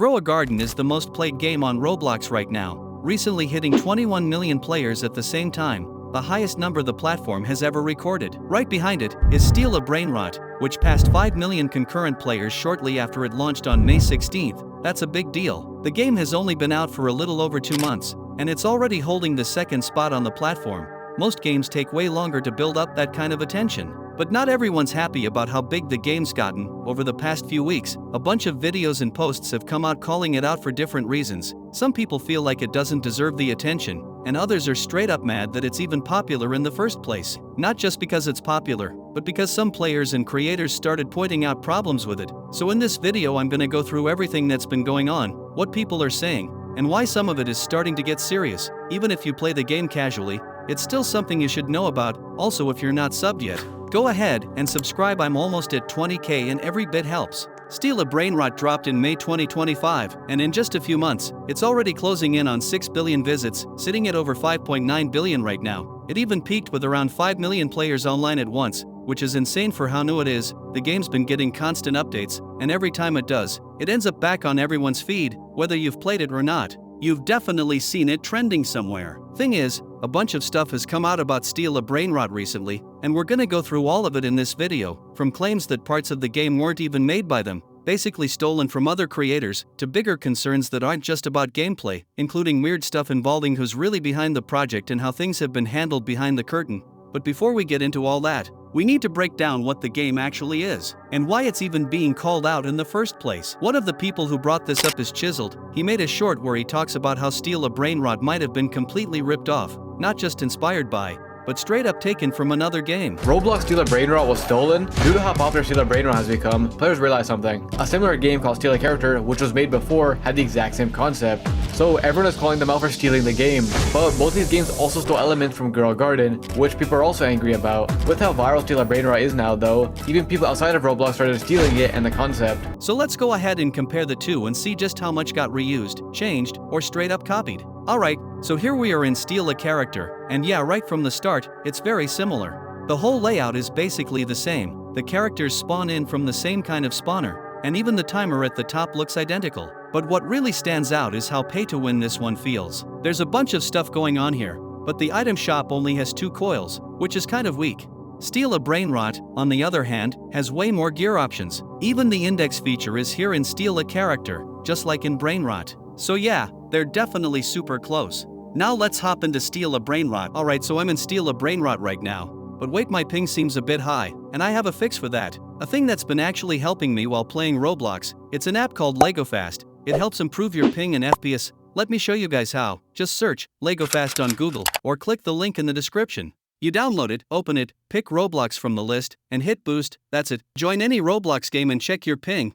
Grow a Garden is the most played game on Roblox right now, recently hitting 21 million players at the same time, the highest number the platform has ever recorded. Right behind it is Steal a Brainrot, which passed 5 million concurrent players shortly after it launched on May 16th. That's a big deal. The game has only been out for a little over 2 months, and it's already holding the second spot on the platform. Most games take way longer to build up that kind of attention. But not everyone's happy about how big the game's gotten. Over the past few weeks, a bunch of videos and posts have come out calling it out for different reasons. Some people feel like it doesn't deserve the attention, and others are straight up mad that it's even popular in the first place. Not just because it's popular, but because some players and creators started pointing out problems with it. So in this video I'm gonna go through everything that's been going on, what people are saying, and why some of it is starting to get serious. Even if you play the game casually, it's still something you should know about. Also, if you're not subbed yet, go ahead and subscribe. I'm almost at 20k and every bit helps. Steal a Brainrot dropped in May 2025, and in just a few months, it's already closing in on 6 billion visits, sitting at over 5.9 billion right now. It even peaked with around 5 million players online at once, which is insane for how new it is. The game's been getting constant updates, and every time it does, it ends up back on everyone's feed, whether you've played it or not. You've definitely seen it trending somewhere. Thing is, a bunch of stuff has come out about Steal a Brainrot recently, and we're gonna go through all of it in this video, from claims that parts of the game weren't even made by them, basically stolen from other creators, to bigger concerns that aren't just about gameplay, including weird stuff involving who's really behind the project and how things have been handled behind the curtain. But before we get into all that, we need to break down what the game actually is, and why it's even being called out in the first place. One of the people who brought this up is Chiseled. He made a short where he talks about how Steal a Brainrot might have been completely ripped off, not just inspired by, but straight up taken from another game. Roblox Steal a Brainrot was stolen. Due to how popular Steal a Brainrot has become, players realized something. A similar game called Steal a Character, which was made before, had the exact same concept. So everyone is calling them out for stealing the game. But both these games also stole elements from Grow a Garden, which people are also angry about. With how viral Steal a Brainrot is now though, even people outside of Roblox started stealing it and the concept. So let's go ahead and compare the two and see just how much got reused, changed, or straight up copied. Alright, so here we are in Steal a Character, and yeah, right from the start, it's very similar. The whole layout is basically the same, the characters spawn in from the same kind of spawner, and even the timer at the top looks identical. But what really stands out is how pay-to-win this one feels. There's a bunch of stuff going on here, but the item shop only has 2 coils, which is kind of weak. Steal a Brainrot, on the other hand, has way more gear options. Even the index feature is here in Steal a Character, just like in Brainrot. So yeah, they're definitely super close. Now let's hop into Steal a Brainrot. Alright, so I'm in Steal a Brainrot right now. But wait, my ping seems a bit high, and I have a fix for that. A thing that's been actually helping me while playing Roblox. It's an app called LegoFast. It helps improve your ping and FPS. Let me show you guys how. Just search LegoFast on Google, or click the link in the description. You download it, open it, pick Roblox from the list, and hit boost. That's it. Join any Roblox game and check your ping.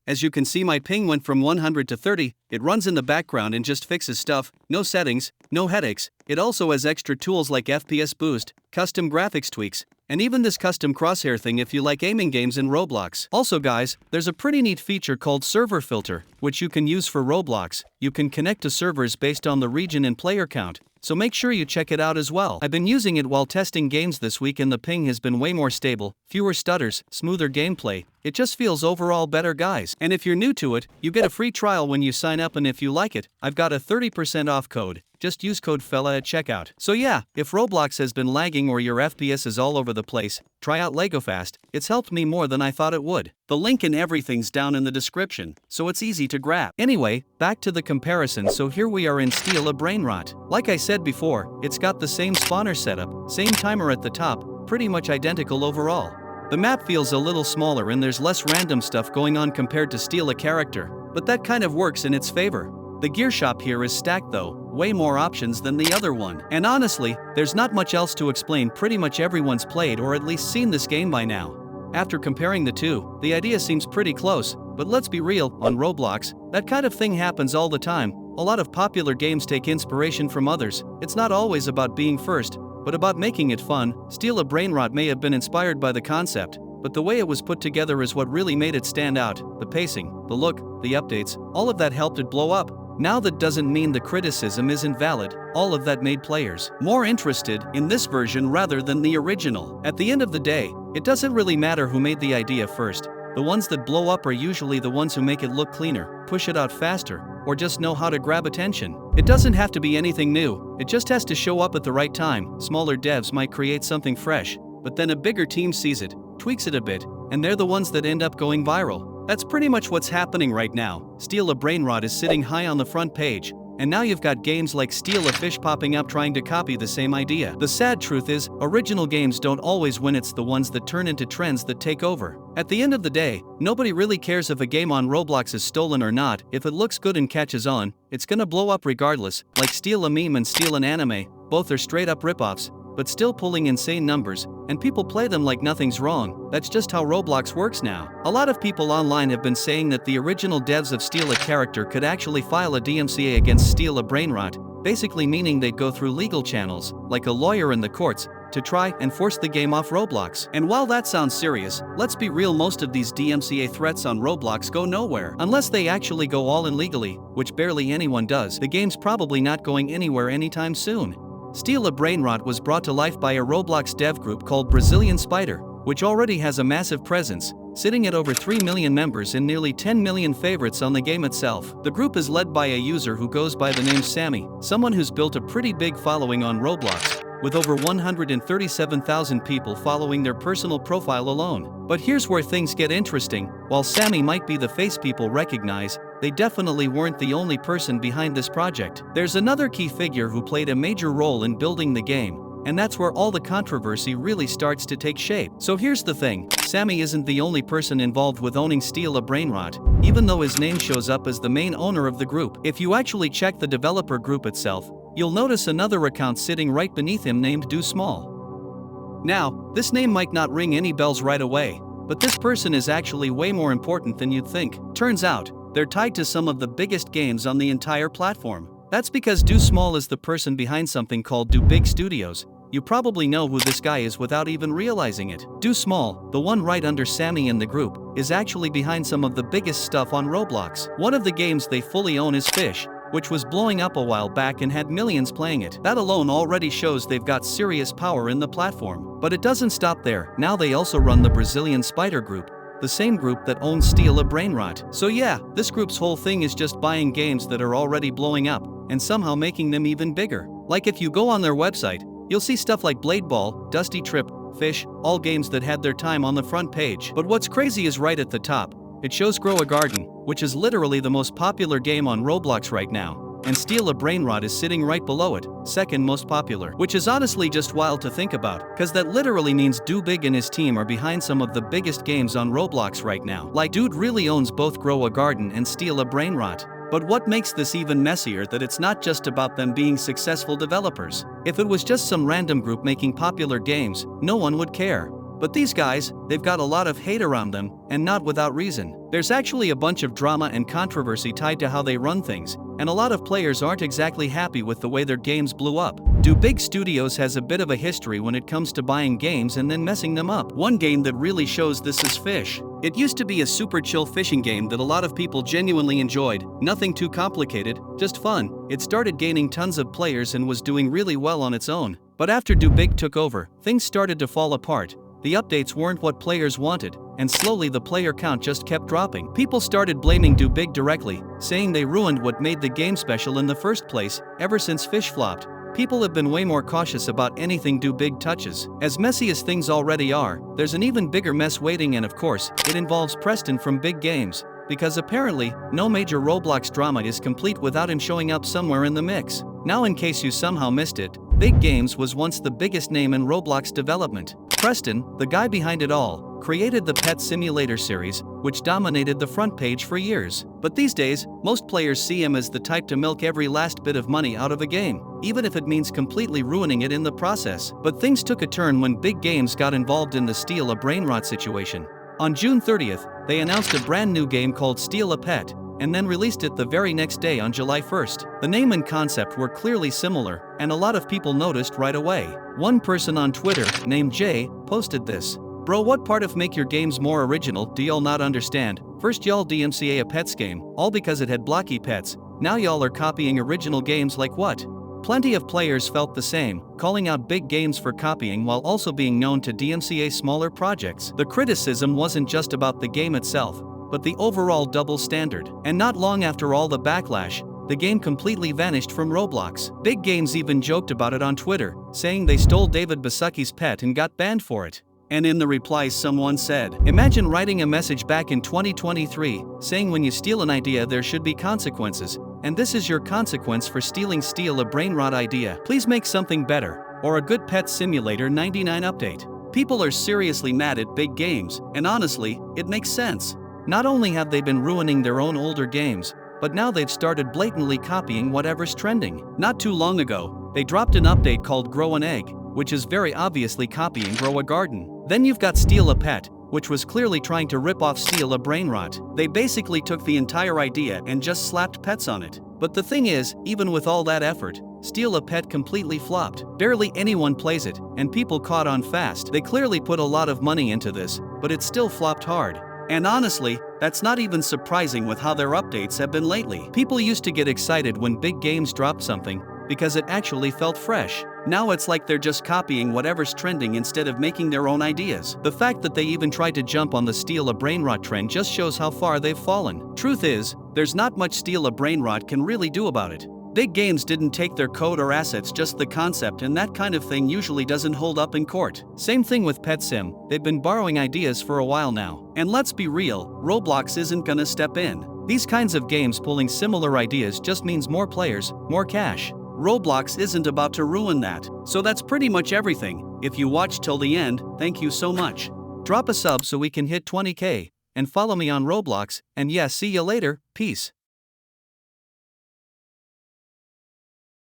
As you can see, my ping went from 100 to 30, it runs in the background and just fixes stuff, no settings, no headaches. It also has extra tools like FPS boost, custom graphics tweaks, and even this custom crosshair thing if you like aiming games in Roblox. Also guys, there's a pretty neat feature called Server Filter, which you can use for Roblox. You can connect to servers based on the region and player count, so make sure you check it out as well. I've been using it while testing games this week and the ping has been way more stable, fewer stutters, smoother gameplay. It just feels overall better guys. And if you're new to it, you get a free trial when you sign up, and if you like it, I've got a 30% off code. Just use code FELLA at checkout. So yeah, if Roblox has been lagging or your FPS is all over the place, try out LegoFast. It's helped me more than I thought it would. The link and everything's down in the description, so it's easy to grab. Anyway, back to the comparison. So here we are in Steal a Brainrot. Like I said before, it's got the same spawner setup, same timer at the top, pretty much identical overall. The map feels a little smaller and there's less random stuff going on compared to Steal a Character, but that kind of works in its favor. The gear shop here is stacked though, way more options than the other one. And honestly, there's not much else to explain. Pretty much everyone's played or at least seen this game by now. After comparing the two, the idea seems pretty close, but let's be real, on Roblox, that kind of thing happens all the time. A lot of popular games take inspiration from others. It's not always about being first, but about making it fun. Steal a Brainrot may have been inspired by the concept, but the way it was put together is what really made it stand out. The pacing, the look, the updates, all of that helped it blow up. Now that doesn't mean the criticism isn't valid. All of that made players more interested in this version rather than the original. At the end of the day, it doesn't really matter who made the idea first. The ones that blow up are usually the ones who make it look cleaner, push it out faster, or just know how to grab attention. It doesn't have to be anything new, it just has to show up at the right time. Smaller devs might create something fresh, but then a bigger team sees it, tweaks it a bit, and they're the ones that end up going viral. That's pretty much what's happening right now. Steal a Brainrot is sitting high on the front page, and now you've got games like Steal a Fish popping up trying to copy the same idea. The sad truth is, original games don't always win, it's the ones that turn into trends that take over. At the end of the day, nobody really cares if a game on Roblox is stolen or not. If it looks good and catches on, it's gonna blow up regardless. Like Steal a Meme and Steal an Anime, both are straight up ripoffs, but still pulling insane numbers, and people play them like nothing's wrong. That's just how Roblox works now. A lot of people online have been saying that the original devs of Steal a Character could actually file a DMCA against Steal a Brainrot, basically meaning they'd go through legal channels, like a lawyer in the courts, to try and force the game off Roblox. And while that sounds serious, let's be real, most of these DMCA threats on Roblox go nowhere. Unless they actually go all in legally, which barely anyone does, the game's probably not going anywhere anytime soon. Steal a Brainrot was brought to life by a Roblox dev group called Brazilian Spider, which already has a massive presence, sitting at over 3 million members and nearly 10 million favorites on the game itself. The group is led by a user who goes by the name Sammy, someone who's built a pretty big following on Roblox, with over 137,000 people following their personal profile alone. But here's where things get interesting. While Sammy might be the face people recognize, they definitely weren't the only person behind this project. There's another key figure who played a major role in building the game, and that's where all the controversy really starts to take shape. So here's the thing, Sammy isn't the only person involved with owning Steal a Brainrot, even though his name shows up as the main owner of the group. If you actually check the developer group itself, you'll notice another account sitting right beneath him named Do Small. Now, this name might not ring any bells right away, but this person is actually way more important than you'd think. Turns out, they're tied to some of the biggest games on the entire platform. That's because Do Small is the person behind something called Do Big Studios. You probably know who this guy is without even realizing it. Do Small, the one right under Sammy in the group, is actually behind some of the biggest stuff on Roblox. One of the games they fully own is Fish, which was blowing up a while back and had millions playing it. That alone already shows they've got serious power in the platform. But it doesn't stop there. Now they also run the Brazilian Spider group, the same group that owns Steal a Brainrot. So yeah, this group's whole thing is just buying games that are already blowing up, and somehow making them even bigger. Like if you go on their website, you'll see stuff like Blade Ball, Dusty Trip, Fish, all games that had their time on the front page. But what's crazy is right at the top, it shows Grow a Garden, which is literally the most popular game on Roblox right now, and Steal a Brainrot is sitting right below it, second most popular. Which is honestly just wild to think about, cause that literally means Do Big and his team are behind some of the biggest games on Roblox right now. Like dude really owns both Grow a Garden and Steal a Brainrot. But what makes this even messier that it's not just about them being successful developers. If it was just some random group making popular games, no one would care. But these guys, they've got a lot of hate around them, and not without reason. There's actually a bunch of drama and controversy tied to how they run things, and a lot of players aren't exactly happy with the way their games blew up. Do Big Studios has a bit of a history when it comes to buying games and then messing them up. One game that really shows this is Fish. It used to be a super chill fishing game that a lot of people genuinely enjoyed, nothing too complicated, just fun. It started gaining tons of players and was doing really well on its own. But after Do Big took over, things started to fall apart. The updates weren't what players wanted, and slowly the player count just kept dropping. People started blaming Do Big directly, saying they ruined what made the game special in the first place. Ever since Fish flopped, people have been way more cautious about anything Do Big touches. As messy as things already are, there's an even bigger mess waiting, and of course, it involves Preston from Big Games, because apparently, no major Roblox drama is complete without him showing up somewhere in the mix. Now in case you somehow missed it, Big Games was once the biggest name in Roblox development. Preston, the guy behind it all, created the Pet Simulator series, which dominated the front page for years. But these days, most players see him as the type to milk every last bit of money out of a game, even if it means completely ruining it in the process. But things took a turn when Big Games got involved in the Steal a Brainrot situation. On June 30th, they announced a brand new game called Steal a Pet, and then released it the very next day on July 1st. The name and concept were clearly similar, and a lot of people noticed right away. One person on Twitter, named Jay, posted this. Bro, what part of make your games more original do y'all not understand? First y'all DMCA a pets game, all because it had blocky pets. Now y'all are copying original games like what? Plenty of players felt the same, calling out Big Games for copying while also being known to DMCA smaller projects. The criticism wasn't just about the game itself, but the overall double standard. And not long after all the backlash, the game completely vanished from Roblox. Big Games even joked about it on Twitter, saying they stole David Basicki's pet and got banned for it. And in the replies someone said, imagine writing a message back in 2023, saying when you steal an idea there should be consequences, and this is your consequence for stealing a brainrot idea. Please make something better, or a good pet simulator 99 update. People are seriously mad at Big Games, and honestly, it makes sense. Not only have they been ruining their own older games, but now they've started blatantly copying whatever's trending. Not too long ago, they dropped an update called Grow an Egg, which is very obviously copying Grow a Garden. Then you've got Steal a Pet, which was clearly trying to rip off Steal a Brainrot. They basically took the entire idea and just slapped pets on it. But the thing is, even with all that effort, Steal a Pet completely flopped. Barely anyone plays it, and people caught on fast. They clearly put a lot of money into this, but it still flopped hard. And honestly, that's not even surprising with how their updates have been lately. People used to get excited when Big Games dropped something, because it actually felt fresh. Now it's like they're just copying whatever's trending instead of making their own ideas. The fact that they even tried to jump on the Steal a Brainrot trend just shows how far they've fallen. Truth is, there's not much Steal a Brainrot can really do about it. Big Games didn't take their code or assets, just the concept, and that kind of thing usually doesn't hold up in court. Same thing with Pet Sim, they've been borrowing ideas for a while now. And let's be real, Roblox isn't gonna step in. These kinds of games pulling similar ideas just means more players, more cash. Roblox isn't about to ruin that. So that's pretty much everything. If you watched till the end, thank you so much. Drop a sub so we can hit 20K, and follow me on Roblox, and yeah, see ya later, peace.